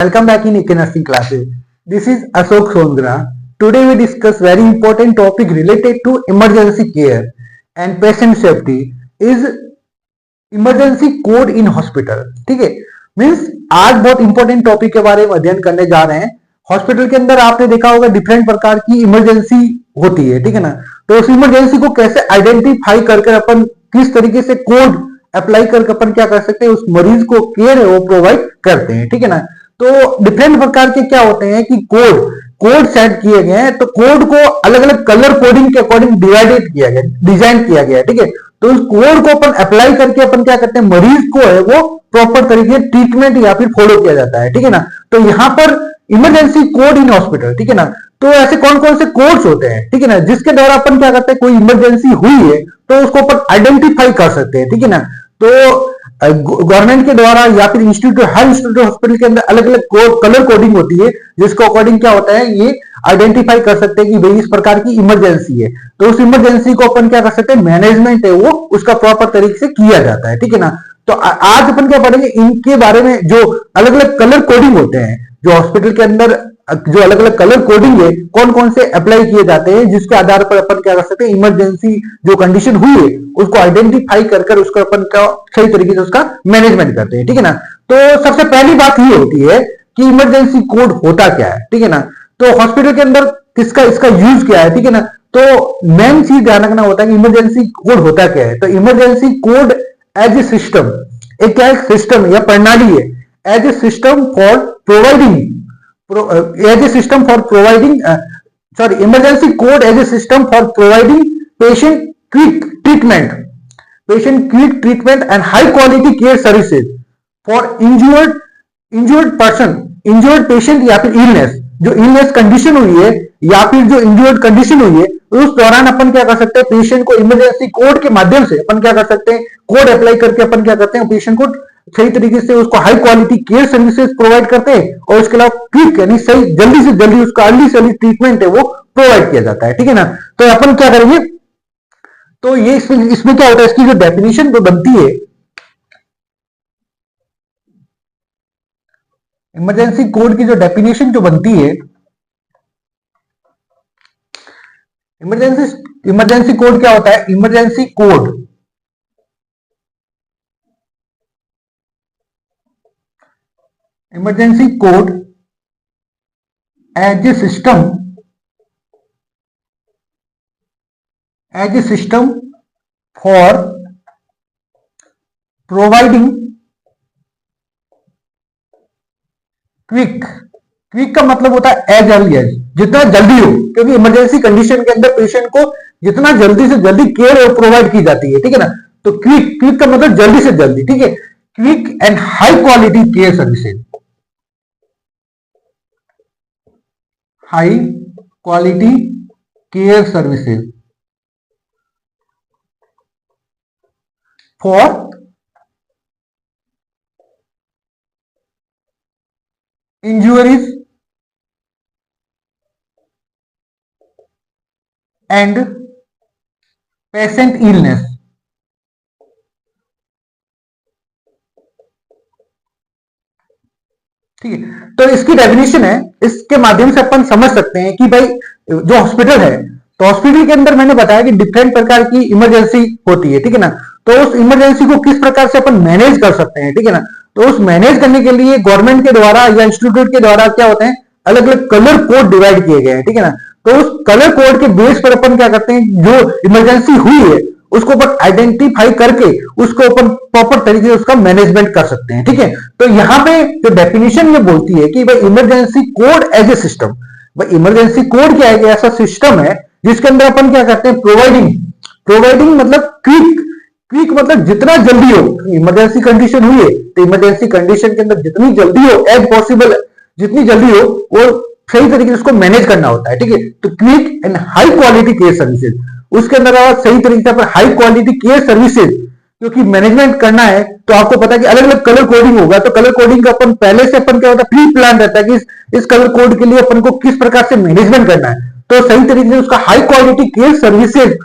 Welcome back in AK Nursing classes. This is Ashok Sondra. Today we discuss very important topic related to emergency care and patient safety is emergency code in hospital. ठीक है, means आज बहुत important topic के बारे में अध्ययन करने जा रहे हैं. हॉस्पिटल के अंदर आपने देखा होगा डिफरेंट प्रकार की इमरजेंसी होती है, ठीक है ना. तो उस इमरजेंसी को कैसे आइडेंटिफाई कर अपन किस तरीके से कोड अप्लाई करके अपन क्या कर सकते हैं, उस मरीज को केयर है वो प्रोवाइड करते हैं, ठीक है ना. तो डिफरेंट प्रकार के क्या होते हैं कि कोड सेट किए गए हैं. तो कोड को अलग अलग कलर कोडिंग के अकॉर्डिंग डिवाइडेड किया गया, डिजाइन किया गया, ठीक है. तो उस कोड को अपन अप्लाई करके अपन क्या करते हैं, मरीज को है वो प्रॉपर तरीके से ट्रीटमेंट या फिर फॉलो किया जाता है, ठीक है ना. तो यहां पर इमरजेंसी कोड इन हॉस्पिटल, ठीक है ना. तो ऐसे कौन कौन से कोड्स होते हैं, ठीक है ना, जिसके द्वारा अपन क्या करते हैं, कोई इमरजेंसी हुई है तो उसको अपन आइडेंटिफाई कर सकते हैं, ठीक है ना. तो गवर्नमेंट के द्वारा या फिर इंस्टीट्यूट, हर इंस्टीट्यूट हॉस्पिटल के अंदर अलग अलग कलर कोडिंग होती है, जिसको अकॉर्डिंग क्या होता है, ये आइडेंटिफाई कर सकते हैं कि भाई इस प्रकार की इमरजेंसी है. तो उस इमरजेंसी को अपन क्या कर सकते हैं, मैनेजमेंट है वो उसका प्रॉपर तरीके से किया जाता है, ठीक है ना. तो आज अपन क्या पढ़ेंगे इनके बारे में, जो अलग अलग कलर कोडिंग होते हैं, जो हॉस्पिटल के अंदर जो अलग अलग कलर कोडिंग है कौन कौन से अप्लाई किए जाते हैं, जिसके आधार पर अपन क्या कर सकते हैं, इमरजेंसी जो कंडीशन हुई है उसको आइडेंटिफाई कर उसको अपन का सही तरीके से उसका मैनेजमेंट करते हैं, ठीक है ना. तो सबसे पहली बात ये होती है कि इमरजेंसी कोड होता क्या है, ठीक है ना. तो हॉस्पिटल के अंदर किसका इसका यूज क्या है, ठीक है ना. तो मेन चीज ध्यान रखना होता है कि इमरजेंसी कोड होता क्या है. तो emergency code as a system, एक क्या है, सिस्टम या प्रणाली है, as a system for providing emergency code as a system for providing patient quick treatment and high quality care services for injured patient या फिर illness, जो illness कंडीशन हुई है या फिर जो इंज्योर्ड कंडीशन हुई है, उस दौरान अपन क्या कर सकते हैं, पेशेंट को इमरजेंसी कोड के माध्यम से अपन क्या कर सकते हैं, कोड अप्लाई करके अपन क्या करते हैं, पेशेंट को सही तरीके से उसको high quality care services provide करते हैं और उसके अलावा क्विक यानी सही जल्दी से जल्दी उसका अर्ली से अर्ली ट्रीटमेंट है वो प्रोवाइड किया जाता है, ठीक है ना. तो अपन क्या करेंगे, तो ये इसमें क्या होता है, इसकी जो डेफिनेशन जो बनती है, इमरजेंसी कोड की जो डेफिनेशन जो बनती है, इमरजेंसी कोड क्या होता है, emergency code as a system for providing quick का मतलब होता है एज अर्ली एज, जितना जल्दी हो, क्योंकि इमरजेंसी कंडीशन के अंदर पेशेंट को जितना जल्दी से जल्दी केयर प्रोवाइड की जाती है, ठीक है ना. तो क्विक का मतलब जल्दी से जल्दी, ठीक है. Quick and high quality care services, high quality care services for injuries and patient illness. ठीक है, तो इसकी डेफिनेशन है, इसके माध्यम से अपन समझ सकते हैं कि भाई जो हॉस्पिटल है, तो हॉस्पिटल के अंदर मैंने बताया कि डिफरेंट प्रकार की इमरजेंसी होती है, ठीक है ना. तो उस इमरजेंसी को किस प्रकार से अपन मैनेज कर सकते हैं, ठीक है ना. तो उस मैनेज करने के लिए गवर्नमेंट के द्वारा या इंस्टीट्यूट के द्वारा क्या होते हैं, अलग अलग कलर कोड डिवाइड किए गए हैं, ठीक है ना. तो उस कलर कोड के बेस पर अपन क्या करते हैं, जो इमरजेंसी हुई है उसको अपन आइडेंटिफाई करके उसको अपन प्रॉपर तरीके से उसका मैनेजमेंट कर सकते हैं, ठीक है. तो यहां पे जो डेफिनेशन में बोलती है कि भाई emergency code as a system, भाई इमरजेंसी कोड क्या है, ऐसा सिस्टम है जिसके अंदर अपन क्या करते हैं, प्रोवाइडिंग मतलब क्विक मतलब जितना जल्दी हो, इमरजेंसी कंडीशन हुई है तो इमरजेंसी कंडीशन के अंदर जितनी जल्दी हो एज पॉसिबल, जितनी जल्दी हो वो सही तरीके से उसको मैनेज करना होता है, ठीक है. तो quick and high quality care services, उसके अंदर सही तरीके से हाई क्वालिटी केयर सर्विसेज क्योंकि मैनेजमेंट करना है, तो आपको पता है कि अलग अलग कलर कोडिंग होगा. तो कलर कोडिंग का अपन पहले से अपन क्या होता है, प्री प्लान रहता है कि इस कलर कोड के लिए अपन को किस प्रकार से मैनेजमेंट करना है. तो सही तरीके से उसका हाई क्वालिटी केयर सर्विसेज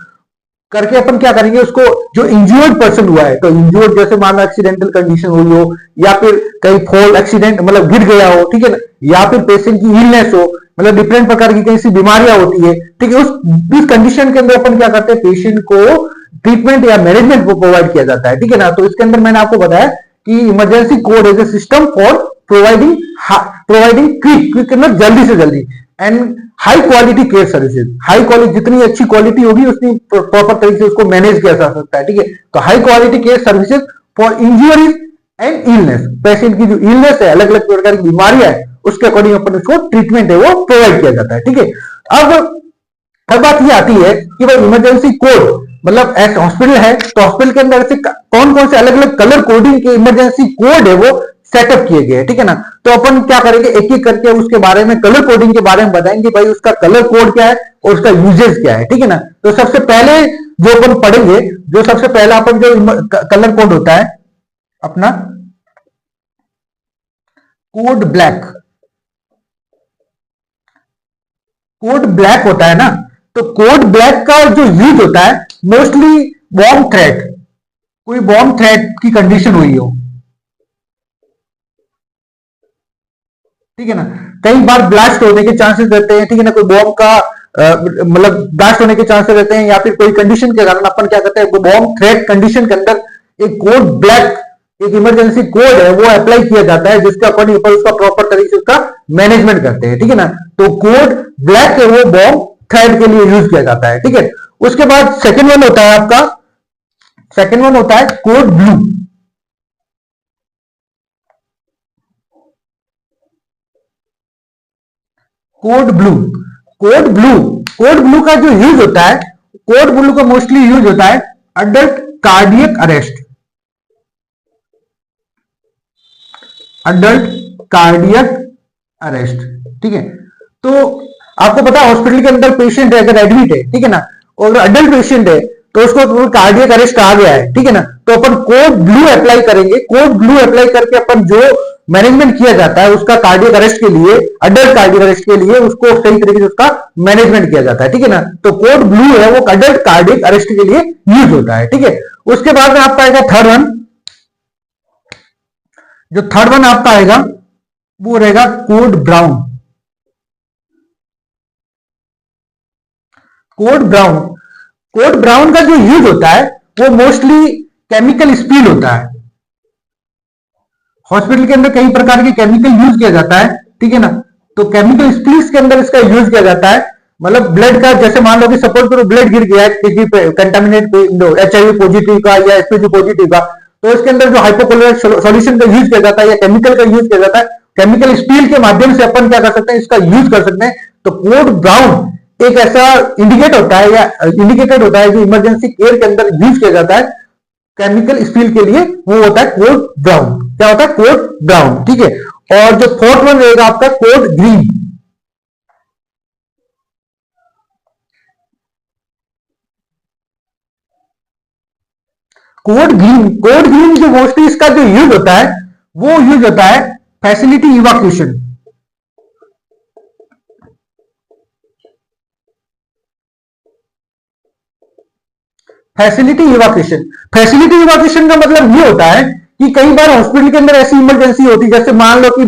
करके अपन क्या करेंगे, उसको जो इंज्योर्ड पर्सन हुआ है, तो इंज्योर्ड जैसे मानो एक्सीडेंटल कंडीशन हुई हो, या फिर कहीं फॉल एक्सीडेंट मतलब गिर गया हो, ठीक है ना, या फिर पेशेंट की इलनेस हो, मतलब डिफरेंट प्रकार की कई सी बीमारियां होती है, ठीक है, उस कंडीशन के अंदर अपन क्या करते हैं, पेशेंट को ट्रीटमेंट या मैनेजमेंट को प्रोवाइड किया जाता है, ठीक है ना। तो इसके अंदर मैंने आपको बताया कि emergency code is a system for providing quick मतलब जल्दी से जल्दी and high quality care services. High quality, जितनी अच्छी क्वालिटी होगी उतनी प्रॉपर तरीके से उसको मैनेज किया जा सकता है, ठीक है। तो high quality care services for injuries and illness, patient की जो इलनेस है, अलग अलग प्रकार की बीमारियां है, उसके अकॉर्डिंग अपन उसको ट्रीटमेंट है वो प्रोवाइड किया जाता है, ठीक है। अब बात ये आती है कि भाई इमरजेंसी कोड मतलब एक हॉस्पिटल है, तो हॉस्पिटल के अंदर से कौन कौन से अलग अलग कलर कोडिंग के इमरजेंसी कोड है वो सेटअप किए गए, ठीक है ना। तो अपन क्या करेंगे, एक एक करके उसके बारे में, कलर कोडिंग के बारे में बताएंगे, भाई उसका कलर कोड क्या है और उसका यूजेज क्या है, ठीक है ना। तो सबसे पहले जो अपन पढ़ेंगे, जो सबसे पहला अपन जो कलर कोड होता है अपना कोड ब्लैक, कोड ब्लैक होता है ना। तो कोड ब्लैक का जो यूज होता है मोस्टली बॉम्ब थ्रेट, कोई बॉम्ब थ्रेट की कंडीशन हुई हो, ठीक है ना, कई बार ब्लास्ट होने के चांसेस रहते हैं, ठीक है ना, कोई बॉम्ब का मतलब ब्लास्ट होने के चांसेस रहते हैं, या फिर कोई कंडीशन के कारण अपन क्या करते हैं, बॉम्ब थ्रेट कंडीशन के अंदर एक कोड ब्लैक, एक इमरजेंसी कोड है वो अप्लाई किया जाता है, जिसके अकॉर्डिंग ऊपर उसका प्रॉपर तरीके से उसका मैनेजमेंट करते हैं, ठीक है ना। तो कोड ब्लैक है वो बॉम्ब थ्रेट के लिए यूज किया जाता है, ठीक है। उसके बाद सेकेंड वन होता है आपका, सेकेंड वन होता है code blue. Code blue, code blue, code blue का जो यूज होता है, कोड ब्लू का मोस्टली यूज होता है adult cardiac arrest, adult cardiac arrest, ठीक है। तो आपको पता है हॉस्पिटल के अंदर पेशेंट है, अगर एडमिट है, ठीक है ना, और अडल्ट पेशेंट है तो उसको कार्डियक अरेस्ट आ गया है, ठीक है ना, तो अपन कोड ब्लू अप्लाई करेंगे। कोड ब्लू अप्लाई करके अपन जो मैनेजमेंट किया जाता है उसका कार्डियक अरेस्ट के लिए, अडल्ट कार्डियक अरेस्ट के लिए उसको सही तरीके से उसका मैनेजमेंट किया जाता है, ठीक है ना। तो कोड ब्लू है वो अडल्ट कार्डियक अरेस्ट के लिए यूज होता है, ठीक है। उसके बाद में आपका आएगा थर्ड वन, जो थर्ड वन आपका आएगा वो रहेगा code brown. Code brown, code brown का जो यूज होता है वो मोस्टली केमिकल स्पील होता है। हॉस्पिटल के अंदर कई प्रकार के केमिकल यूज किया जाता है, ठीक है ना। तो केमिकल स्पील्स के अंदर इसका यूज किया जाता है, मतलब ब्लड का, जैसे मान लो कि सपोज करो ब्लड गिर गया है किसी कंटामिनेट HIV पॉजिटिव का या SPG पॉजिटिव का, तो इसके अंदर जो हाइपोक्लोराइड सॉल्यूशन का यूज किया जाता है या केमिकल का यूज किया जाता है, केमिकल स्पील के माध्यम से अपन क्या कर सकते हैं, इसका यूज कर सकते हैं। तो कोड ब्राउन एक ऐसा इंडिकेट होता है या इंडिकेटेड होता है जो इमरजेंसी केयर के अंदर यूज किया जाता है केमिकल स्पील के लिए, वो होता है कोड ब्राउन। क्या होता है, कोड ब्राउन, ठीक है। और जो फोर्थ वन रहेगा आपका code green. Code green, code green जो मोस्टली इसका जो यूज होता है वो यूज होता है फैसिलिटी इवाक्यूएशन। फैसिलिटी इवाक्यूएशन, फैसिलिटी इवाक्यूएशन का मतलब ये होता है कि कई बार हॉस्पिटल के अंदर ऐसी इमरजेंसी होती है, जैसे मान लो कि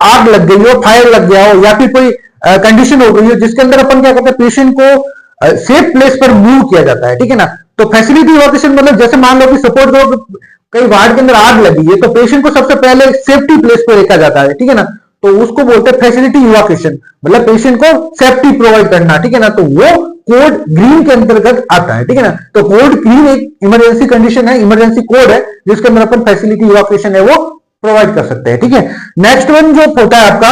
आग लग गई हो, फायर लग गया हो, या फिर कोई कंडीशन हो गई हो जिसके अंदर अपन क्या करते हैं, पेशेंट को सेफ प्लेस पर मूव किया जाता है, ठीक है ना। तो फैसिलिटी इवाक्यूएशन मतलब जैसे मान लो कि सपोर्ट करो कई वार्ड के अंदर आग लगी है, तो पेशेंट को सबसे पहले सेफ्टी प्लेस पर रखा जाता है, ठीक है ना। तो उसको बोलते हैं फैसिलिटी इवाक्यूएशन, मतलब पेशेंट को सेफ्टी प्रोवाइड करना, ठीक है ना। तो वो कोड ग्रीन के अंतर्गत आता है, ठीक है ना। तो कोड ग्रीन एक इमरजेंसी कंडीशन है, इमरजेंसी कोड है जिसके अंदर अपन फैसिलिटी इवाक्यूएशन है वो प्रोवाइड कर सकते हैं, ठीक है। नेक्स्ट वन जो होता है आपका,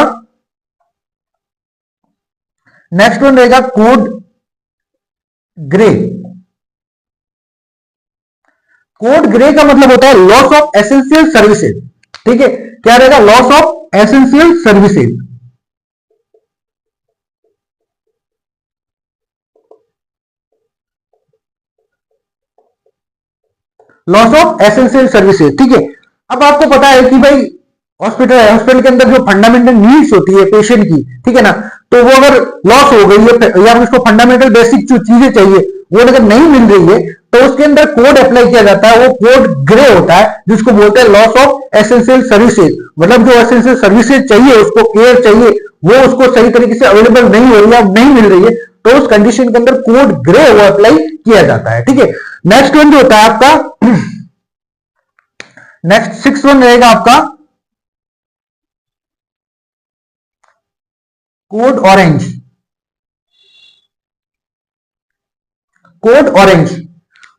नेक्स्ट वन रहेगा कोड ग्रे। कोड ग्रे का मतलब होता है लॉस ऑफ एसेंशियल सर्विसेज, ठीक है। क्या रहेगा, loss of essential services. Loss of essential services, ठीक है। अब आपको पता है कि भाई हॉस्पिटल है, हॉस्पिटल के अंदर जो फंडामेंटल नीड्स होती है पेशेंट की, ठीक है ना, तो वो अगर लॉस हो गई है या उसको फंडामेंटल बेसिक जो चीजें चाहिए वो अगर नहीं मिल रही है तो उसके अंदर कोड अप्लाई किया जाता है, वो कोड ग्रे होता है जिसको बोलते हैं लॉस ऑफ एसेंशियल सर्विसेज। मतलब जो एसेंशियल सर्विसेज चाहिए, उसको केयर चाहिए, वो उसको सही तरीके से अवेलेबल नहीं हो रही है, नहीं मिल रही है, तो उस कंडीशन के अंदर कोड ग्रे वो अप्लाई किया जाता है। ठीक है, नेक्स्ट वन जो होता है आपका, नेक्स्ट 6 वन रहेगा आपका code orange. Code orange,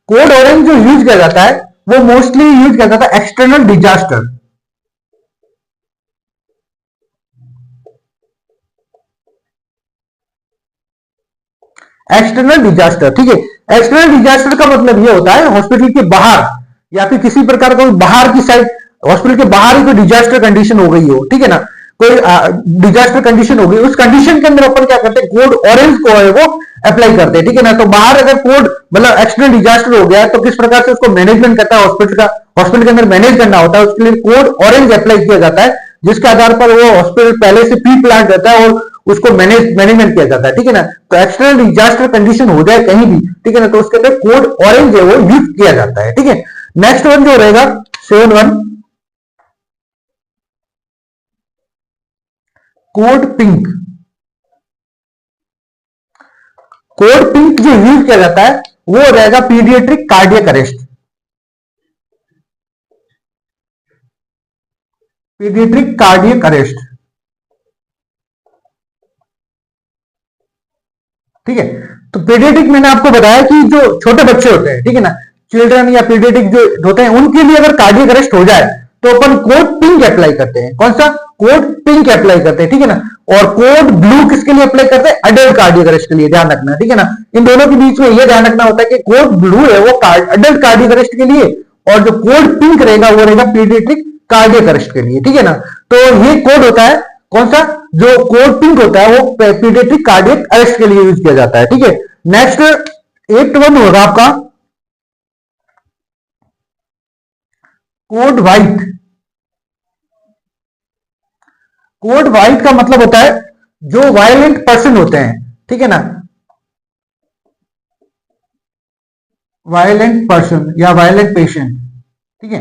code orange जो यूज किया जाता है वो मोस्टली यूज किया जाता है एक्सटर्नल डिजास्टर। एक्सटर्नल डिजास्टर, ठीक है, एक्सटर्नल डिजास्टर का मतलब ये होता है हॉस्पिटल के बाहर या फिर किसी प्रकार का बाहर की साइड, हॉस्पिटल के बाहर ही कोई डिजास्टर कंडीशन हो गई हो, ठीक है ना, कोई डिजास्टर कंडीशन हो गई, उस कंडीशन के अंदर अपन क्या करते हैं, कोड ऑरेंज को है वो अप्लाई करते हैं। ठीक है ना, तो बाहर अगर कोड मतलब एक्सटर्नल डिजास्टर हो गया तो किस प्रकार से उसको मैनेजमेंट करता है हॉस्पिटल का, हॉस्पिटल के अंदर मैनेज करना होता है, उसके लिए कोड ऑरेंज अप्लाई किया जाता है, जिसके आधार पर वो हॉस्पिटल पहले से प्री प्लान रहता है और उसको मैनेजमेंट किया जाता है। ठीक है ना, तो एक्सटर्नल डिजास्टर कंडीशन हो जाए कहीं भी, ठीक है ना, तो उसके अंदर कोड ऑरेंज है वो यूज किया जाता है। ठीक है, नेक्स्ट वन जो रहेगा 7 one, code pink. Code pink जो यूज किया जाता है वो रहेगा paediatric cardiac arrest. Paediatric cardiac arrest, ठीक है, तो पीडियाट्रिक मैंने आपको बताया कि जो छोटे बच्चे होते हैं, ठीक है ना, चिल्ड्रन या पीडियाट्रिक जो होते हैं उनके लिए अगर कार्डियक अरेस्ट हो जाए तो अपन कोड पिंक अप्लाई करते हैं। कौन सा? कोड पिंक अप्लाई करते हैं, ठीक है ना, और कोड ब्लू किसके लिए अप्लाई करते हैं? अडल्ट कार्डियक अरेस्ट के लिए, ध्यान रखना, ठीक है ना, इन दोनों के बीच में यह ध्यान रखना होता है कि कोड ब्लू है वो अडल्ट कार्डियक अरेस्ट के लिए और जो कोड पिंक रहेगा वो रहेगा पीडियाट्रिक कार्डियक अरेस्ट के लिए। ठीक है ना, तो ये कोड होता है कौन सा? जो कोड पिंक होता है वो पीडियाट्रिक कार्डियक अरेस्ट के लिए यूज किया जाता है। ठीक है, नेक्स्ट 8 वन होगा आपका कोड व्हाइट। कोड व्हाइट का मतलब होता है जो वायलेंट पर्सन होते हैं, ठीक है ना, वायलेंट पर्सन या वायलेंट पेशेंट, ठीक है।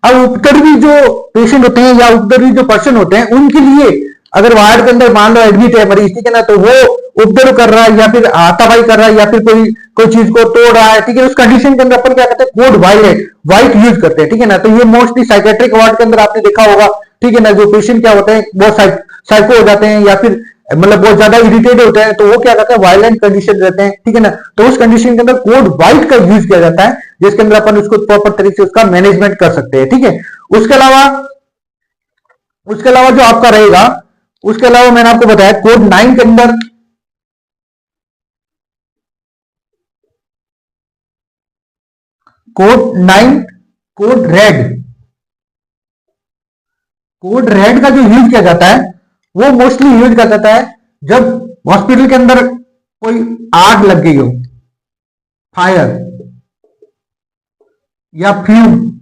अब उपद्रवी जो पेशेंट होते हैं या उपद्रवी जो पर्सन होते हैं उनके लिए अगर वार्ड के अंदर मान लो एडमिट है मरीज, ठीक है ना, तो वो उपद्रव कर रहा है या फिर हाथापाई कर रहा है या फिर कोई चीज को तोड़ रहा है, ठीक है, उस कंडीशन के अंदर अपन क्या करते हैं? कोड व्हाइट यूज करते हैं। ठीक है ना, तो ये मोस्टली साइकेट्रिक वार्ड के अंदर आपने देखा होगा, ठीक है ना, जो पेशेंट क्या होते हैं बहुत साइको हो जाते हैं या फिर मतलब बहुत ज्यादा इरिटेट होते हैं, तो वो क्या करते हैं? वायलेंट कंडीशन रहते हैं, ठीक है ना, तो उस कंडीशन के अंदर कोड व्हाइट का यूज किया जाता है जिसके अंदर अपन उसको प्रॉपर तरीके से उसका मैनेजमेंट कर सकते हैं। ठीक है, उसके अलावा जो आपका रहेगा, उसके अलावा मैंने आपको बताया कोड 9 के अंदर code 9, code red. Code red का जो यूज किया जाता है वो मोस्टली यूज किया जाता है जब हॉस्पिटल के अंदर कोई आग लग गई हो, फायर या फ्यूम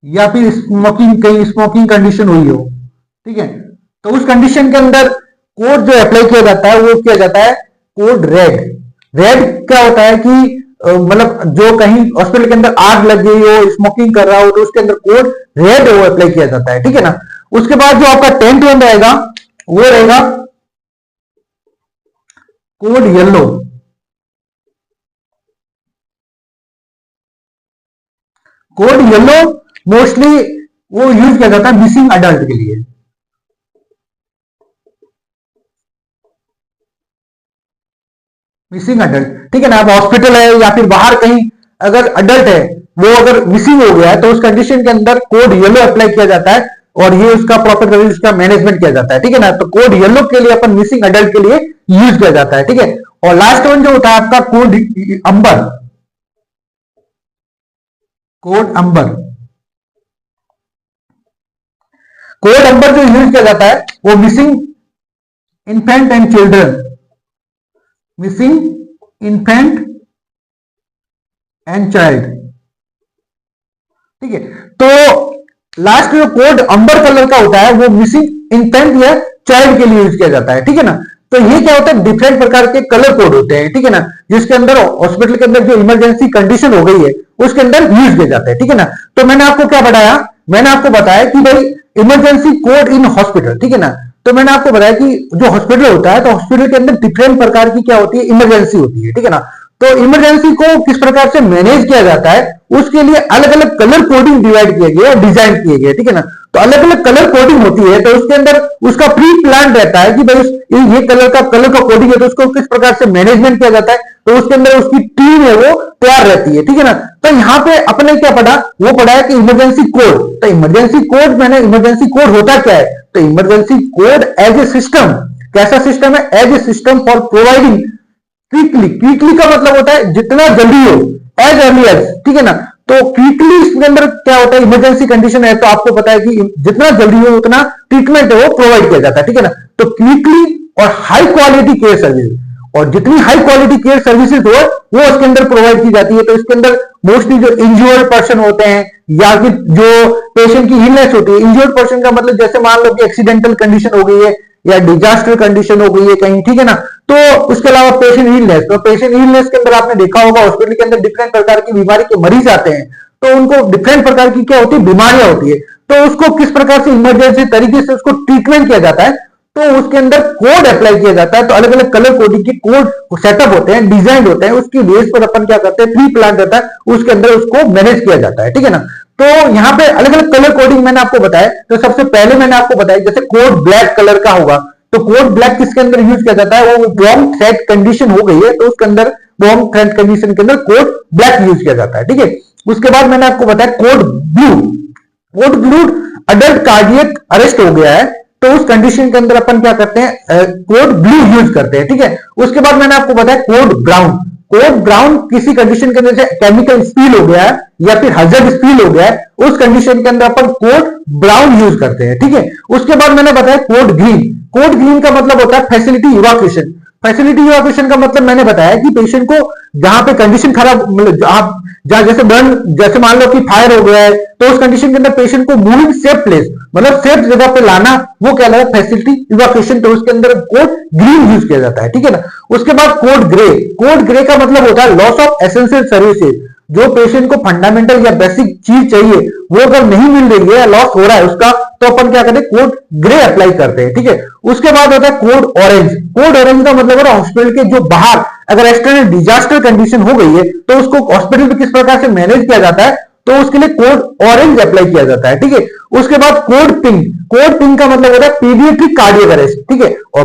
या फिर स्मोकिंग, कहीं स्मोकिंग कंडीशन हुई हो, ठीक है, तो उस कंडीशन के अंदर कोड जो अप्लाई किया जाता है वो किया जाता है कोड रेड। रेड क्या होता है कि मतलब जो कहीं हॉस्पिटल के अंदर आग लग गई हो, स्मोकिंग कर रहा हो, तो उसके अंदर कोड रेड वो अप्लाई किया जाता है। ठीक है ना, उसके बाद जो आपका 10th वन रहेगा वो रहेगा code yellow. Code yellow mostly वो यूज किया जाता है मिसिंग अडल्ट के लिए। मिसिंग अडल्ट, ठीक है ना, अब हॉस्पिटल है या फिर बाहर कहीं अगर अडल्ट है वो अगर मिसिंग हो गया है तो उस कंडीशन के अंदर कोड येलो अप्लाई किया जाता है और ये उसका प्रॉपर तरीके से उसका मैनेजमेंट किया जाता है। ठीक है ना, तो कोड येलो के लिए अपन मिसिंग अडल्ट के लिए यूज किया जाता है। ठीक है, और लास्ट वन जो होता है आपका कोड अंबर। कोड अंबर, कोड अंबर जो यूज किया जाता है वो missing infant and children, missing infant and child. ठीक है, तो लास्ट जो कोड अंबर कलर का होता है वो मिसिंग इन्फेंट या चाइल्ड के लिए यूज किया जाता है। ठीक है ना, तो ये क्या होता है, डिफरेंट प्रकार के कलर कोड होते हैं, ठीक है ना, जिसके अंदर हॉस्पिटल के अंदर जो इमरजेंसी कंडीशन हो गई है उसके अंदर यूज किए जाते हैं, ठीक है ना। तो मैंने आपको क्या बताया, मैंने आपको बताया कि भाई इमरजेंसी कोड इन हॉस्पिटल, ठीक है ना। तो मैंने आपको बताया कि जो हॉस्पिटल होता है तो हॉस्पिटल के अंदर डिफरेंट प्रकार की क्या होती है, इमरजेंसी होती है, ठीक है ना। तो इमरजेंसी को किस प्रकार से मैनेज किया जाता है उसके लिए अलग अलग कलर कोडिंग डिवाइड किए गए और डिजाइन किए गए, ठीक है ना। तो अलग अलग कलर कोडिंग होती है, तो उसके अंदर उसका प्री प्लान रहता है कि भाई ये कलर का कोडिंग है तो उसको किस प्रकार से मैनेजमेंट किया जाता है, तो उसके अंदर उसकी टीम है वो तैयार रहती है, ठीक है ना। तो यहाँ पे अपने क्या पढ़ा, वो पढ़ा है कि इमरजेंसी कोड। तो इमरजेंसी कोड, मैंने इमरजेंसी कोड होता क्या है, तो emergency code as a system, कैसा सिस्टम है, as a system for providing quickly, quickly का मतलब होता है जितना जल्दी हो, एज अर्ली एज, ठीक है ना। तो क्विकली इसके अंदर क्या होता है, इमरजेंसी कंडीशन है तो आपको पता है कि जितना जल्दी हो उतना ट्रीटमेंट है वो प्रोवाइड किया जाता है, ठीक है ना। तो क्विकली और हाई क्वालिटी केयर सर्विस, और जितनी हाई क्वालिटी केयर सर्विसेज हो वो उसके अंदर प्रोवाइड की जाती है। तो इसके अंदर मोस्टली जो इंज्योर्ड पर्सन होते हैं या फिर जो पेशेंट की इलनेस होती है, इंज्योर्ड पर्सन का मतलब जैसे मान लो कि एक्सीडेंटल कंडीशन हो गई है या डिजास्टर कंडीशन हो गई है कहीं, ठीक है ना। तो उसके अलावा पेशेंट इलनेस, तो पेशेंट इलनेस के अंदर आपने देखा होगा हॉस्पिटल के अंदर डिफरेंट प्रकार की बीमारी के मरीज आते हैं, तो उनको डिफरेंट प्रकार की क्या होती है, बीमारियां होती है। तो उसको किस प्रकार से इमरजेंसी तरीके से उसको ट्रीटमेंट किया जाता है, तो उसके अंदर कोड अप्लाई किया जाता है। तो अलग अलग कलर कोडिंग के कोड सेटअप होते हैं, डिजाइन होते हैं, उसकी बेस पर अपन क्या करते हैं, प्री प्लान रहता है, उसके अंदर उसको मैनेज किया जाता है, ठीक है ना। तो यहाँ पे अलग अलग कलर कोडिंग मैंने आपको बताया। तो सबसे पहले मैंने आपको बताया जैसे कोड ब्लैक कलर का होगा, तो कोड ब्लैक किसके अंदर यूज किया जाता है, वो बॉम्ब थ्रेट कंडीशन हो गई है तो उसके अंदर बॉम्ब थ्रेट कंडीशन के अंदर कोड ब्लैक यूज किया जाता है, ठीक है। उसके बाद मैंने आपको बताया code blue, code blue adult cardiac arrest हो गया है तो उस कंडीशन के अंदर अपन क्या करते हैं, कोड ब्लू यूज करते हैं, ठीक है। उसके बाद मैंने आपको बताया कोड ब्राउन, कोड ब्राउन किसी कंडीशन के अंदर से केमिकल स्पिल हो गया है या फिर हजर्ड स्पिल हो गया है, उस कंडीशन के अंदर अपन कोड ब्राउन यूज करते हैं, ठीक है। उसके बाद मैंने बताया कोड ग्रीन, कोड ग्रीन का मतलब होता है फैसिलिटी इवाक्यूएशन। फैसिलिटी इवाक्यूएशन का मतलब मैंने बताया कि पेशेंट को जहां पे कंडीशन खराब, मतलब आप जहां जैसे बर्न, जैसे मान लो कि फायर हो गया है तो उस कंडीशन के अंदर पेशेंट को मूविंग सेफ प्लेस, मतलब सेफ जगह पे लाना, वो क्या है फैसिलिटी इवाक्यूएशन। तो उसके अंदर कोड ग्रीन यूज किया जाता है, ठीक है ना। उसके बाद कोड ग्रे, कोड ग्रे का मतलब होता है लॉस ऑफ एसेंशियल सर्विसेज, जो पेशेंट को फंडामेंटल या बेसिक चीज चाहिए वो अगर नहीं मिल रही है या लॉस हो रहा है उसका, तो अपन क्या करते हैं, कोड ग्रे अप्लाई करते हैं, ठीक है। उसके बाद होता है कोड ऑरेंज, कोड ऑरेंज का मतलब है हॉस्पिटल के जो बाहर अगर एक्सटर्नल डिजास्टर कंडीशन हो गई है तो उसको हॉस्पिटल में किस प्रकार से मैनेज किया जाता है, तो उसके लिए कोड ऑरेंज अप्लाई किया जाता है, ठीक है। उसके बाद कोड पिंक, कोड पिंक का मतलब होता है पीडियाट्रिक कार्डियक अरेस्ट, ठीक है। और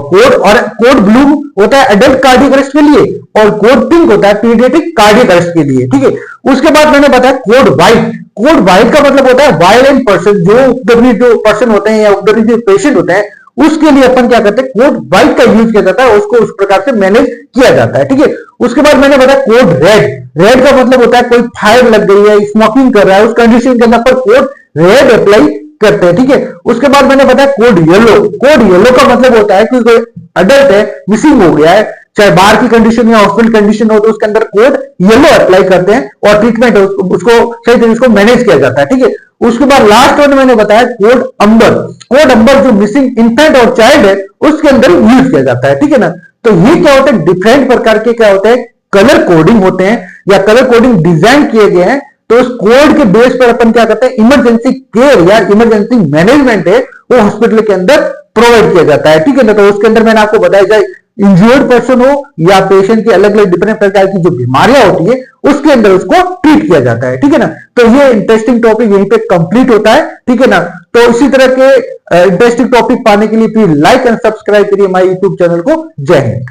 कोड ब्लू होता है एडल्ट कार्डियक अरेस्ट के लिए और कोड पिंक होता है पीडियाट्रिक कार्डियक अरेस्ट के लिए, ठीक है। उसके बाद मैंने बताया कोड व्हाइट, कोड व्हाइट का मतलब होता है वायलेंट पर्सन, जो उपद्रवी जो पर्सन होते हैं या उपद्रवी जो पेशेंट होते हैं उसके लिए अपन क्या करते हैं, कोड व्हाइट का यूज किया जाता है, उसको उस प्रकार से मैनेज किया जाता है, ठीक है। उसके बाद मैंने बताया कोड रेड, रेड का मतलब होता है कोई फायर लग गई है, स्मोकिंग कर रहा है, उस कंडीशन के अंदर पर कोड रेड अप्लाई करते हैं, ठीक है। उसके बाद मैंने बताया कोड येलो, कोड येलो का मतलब होता है कि कोई अडल्ट है, मिसिंग हो गया है, चाहे बाहर की कंडीशन या हॉस्पिटल कंडीशन हो तो उसके अंदर कोड येलो अप्लाई करते हैं और ट्रीटमेंट उसको सही तरीके से मैनेज किया जाता है, ठीक है। उसके बाद लास्ट वन मैंने बताया कोड अंबर, कोड अंबर जो मिसिंग इंफेंट और चाइल्ड है उसके अंदर यूज किया जाता है, ठीक है ना। तो ये क्या होता है, डिफरेंट प्रकार के क्या होते हैं, कलर कोडिंग होते हैं या कलर कोडिंग डिजाइन किए गए हैं। तो उस कोड के बेस पर अपन क्या करते हैं, इमरजेंसी केयर या इमरजेंसी मैनेजमेंट है वो हॉस्पिटल के अंदर प्रोवाइड किया जाता है, ठीक है ना। तो उसके अंदर मैंने आपको बताया जाए इंज्योर्ड पर्सन हो या पेशेंट की अलग अलग डिफरेंट प्रकार की जो बीमारियां होती है उसके अंदर उसको ट्रीट किया जाता है, ठीक है ना। तो ये इंटरेस्टिंग टॉपिक यहीं पे कंप्लीट होता है, ठीक है ना। तो इसी तरह के इंटरेस्टिंग टॉपिक पाने के लिए प्लीज लाइक एंड सब्सक्राइब करिए हमारे यूट्यूब चैनल को। जय हिंद।